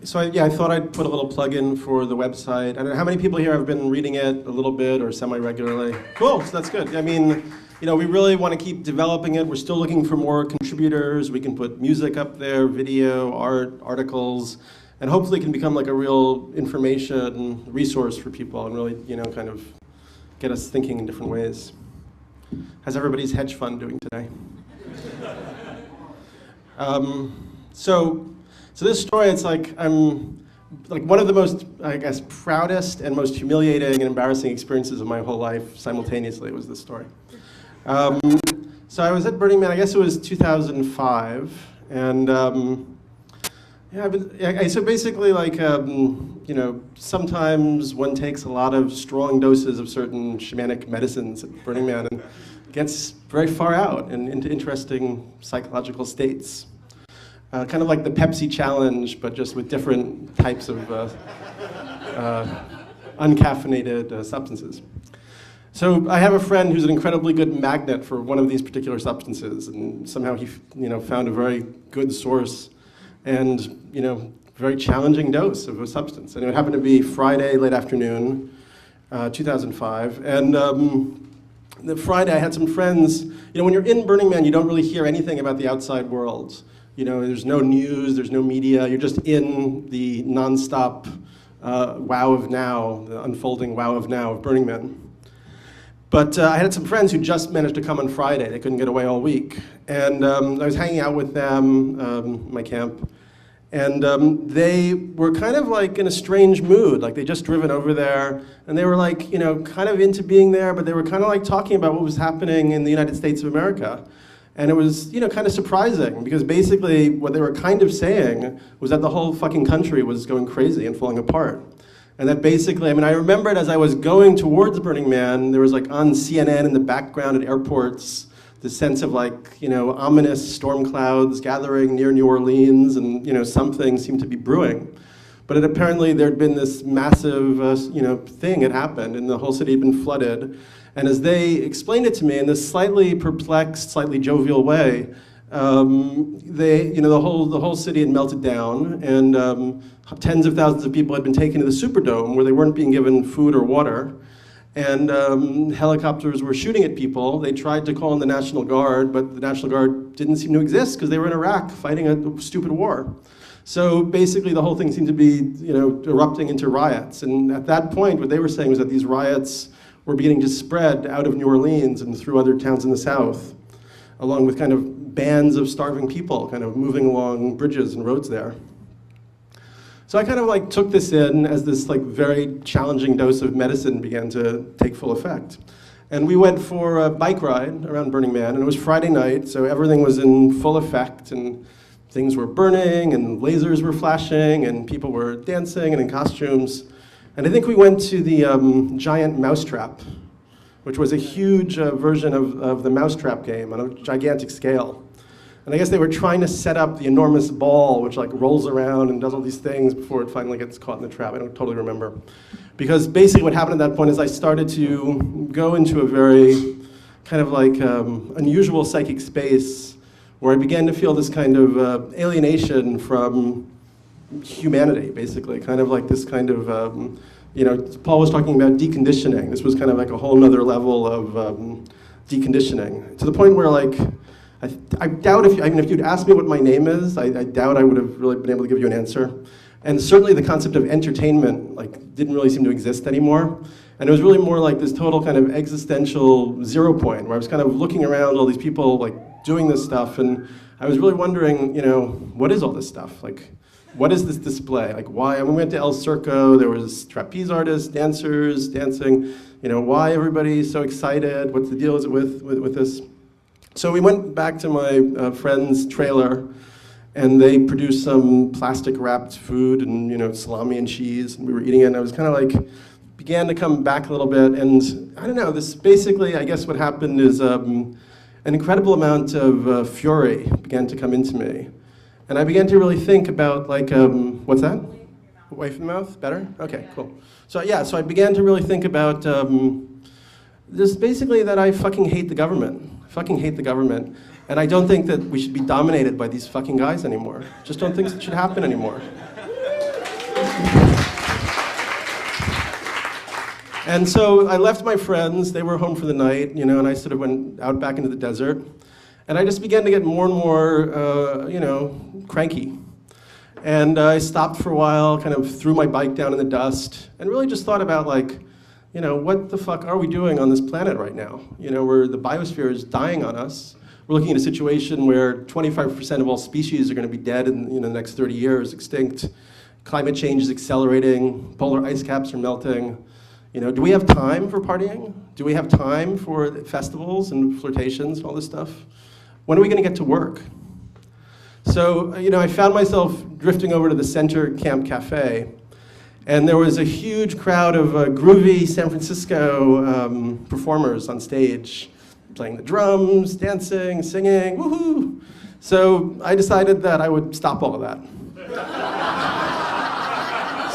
So I thought I'd put a little plug in for the website. I don't know how many people here have been reading it a little bit or semi-regularly. Cool, so that's good. I mean, we really want to keep developing it. We're still looking for more contributors. We can put music up there, video, art, articles, and hopefully it can become like a real information resource for people and really, kind of get us thinking in different ways. How's everybody's hedge fund doing today? So this story, it's like I'm like one of the most, I guess, proudest and most humiliating and embarrassing experiences of my whole life simultaneously was this story. So I was at Burning Man, I guess it was 2005, and so basically like, sometimes one takes a lot of strong doses of certain shamanic medicines at Burning Man and gets very far out and into interesting psychological states. Kind of like the Pepsi challenge, but just with different types of uncaffeinated substances. So I have a friend who's an incredibly good magnet for one of these particular substances, and somehow he, found a very good source and, very challenging dose of a substance. And it happened to be Friday, late afternoon, 2005, and the Friday I had some friends. When you're in Burning Man, you don't really hear anything about the outside world. There's no news, there's no media, you're just in the nonstop wow of now, the unfolding wow of now of Burning Man. But I had some friends who just managed to come on Friday. They couldn't get away all week. And I was hanging out with them, my camp, and they were kind of like in a strange mood. Like they'd just driven over there, and they were like, kind of into being there, but they were kind of like talking about what was happening in the United States of America. And it was, kind of surprising, because basically what they were kind of saying was that the whole fucking country was going crazy and falling apart. And that basically, I remember it as I was going towards Burning Man, there was like on CNN in the background at airports, the sense of like, ominous storm clouds gathering near New Orleans, and, something seemed to be brewing. But apparently there'd been this massive, thing had happened, and the whole city had been flooded. And as they explained it to me in this slightly perplexed, slightly jovial way, the whole city had melted down, and tens of thousands of people had been taken to the Superdome, where they weren't being given food or water, and helicopters were shooting at people. They tried to call in the National Guard, but the National Guard didn't seem to exist because they were in Iraq fighting a stupid war. So basically, the whole thing seemed to be, erupting into riots. And at that point, what they were saying was that these riots were beginning to spread out of New Orleans and through other towns in the South, along with kind of bands of starving people kind of moving along bridges and roads there. So I kind of like took this in as this like very challenging dose of medicine began to take full effect. And we went for a bike ride around Burning Man, and it was Friday night, so everything was in full effect, and things were burning, and lasers were flashing, and people were dancing and in costumes. And I think we went to the giant mousetrap, which was a huge version of the mousetrap game on a gigantic scale. And I guess they were trying to set up the enormous ball, which like rolls around and does all these things before it finally gets caught in the trap. I don't totally remember. Because basically what happened at that point is I started to go into a very kind of like unusual psychic space where I began to feel this kind of alienation from humanity, basically. Kind of like this kind of, Paul was talking about deconditioning. This was kind of like a whole nother level of deconditioning. To the point where like, I doubt if you'd asked me what my name is, I doubt I would have really been able to give you an answer. And certainly the concept of entertainment like didn't really seem to exist anymore. And it was really more like this total kind of existential zero point where I was kind of looking around all these people like doing this stuff, and I was really wondering, what is all this stuff? Like, what is this display? Like why, and we went to El Circo, there was trapeze artists, dancers, dancing, why everybody's so excited? What's the deal is it with this? So we went back to my friend's trailer, and they produced some plastic-wrapped food and salami and cheese, and we were eating it, and I was kind of like, began to come back a little bit, and I don't know, this basically, I guess what happened is an incredible amount of fury began to come into me. And I began to really think about like, what's that? Away from the mouth, better? Okay, cool. So yeah, so I began to really think about Just basically that I fucking hate the government. I fucking hate the government. And I don't think that we should be dominated by these fucking guys anymore. Just don't think it should happen anymore. And so I left my friends, they were home for the night, you know, and I sort of went out back into the desert. And I just began to get more and more, you know, cranky. And I stopped for a while, kind of threw my bike down in the dust, and really just thought about, like, you know, what the fuck are we doing on this planet right now? You know, where the biosphere is dying on us. We're looking at a situation where 25% of all species are going to be dead in, you know, the next 30 years, extinct. Climate change is accelerating, polar ice caps are melting. You know, do we have time for partying? Do we have time for festivals and flirtations and all this stuff? When are we going to get to work? So, you know, I found myself drifting over to the Center Camp Cafe, and there was a huge crowd of groovy San Francisco performers on stage, playing the drums, dancing, singing, woohoo! So I decided that I would stop all of that.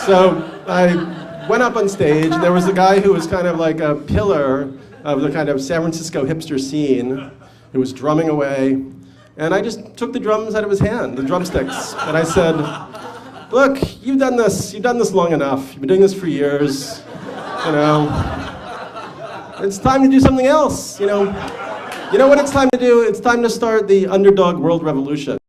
So I went up on stage, and there was a guy who was kind of like a pillar of the kind of San Francisco hipster scene, who was drumming away, and I just took the drums out of his hand, the drumsticks, and I said, look, you've done this long enough, you've been doing this for years, you know, it's time to do something else, you know. You know what it's time to do? It's time to start the Underdog world revolution.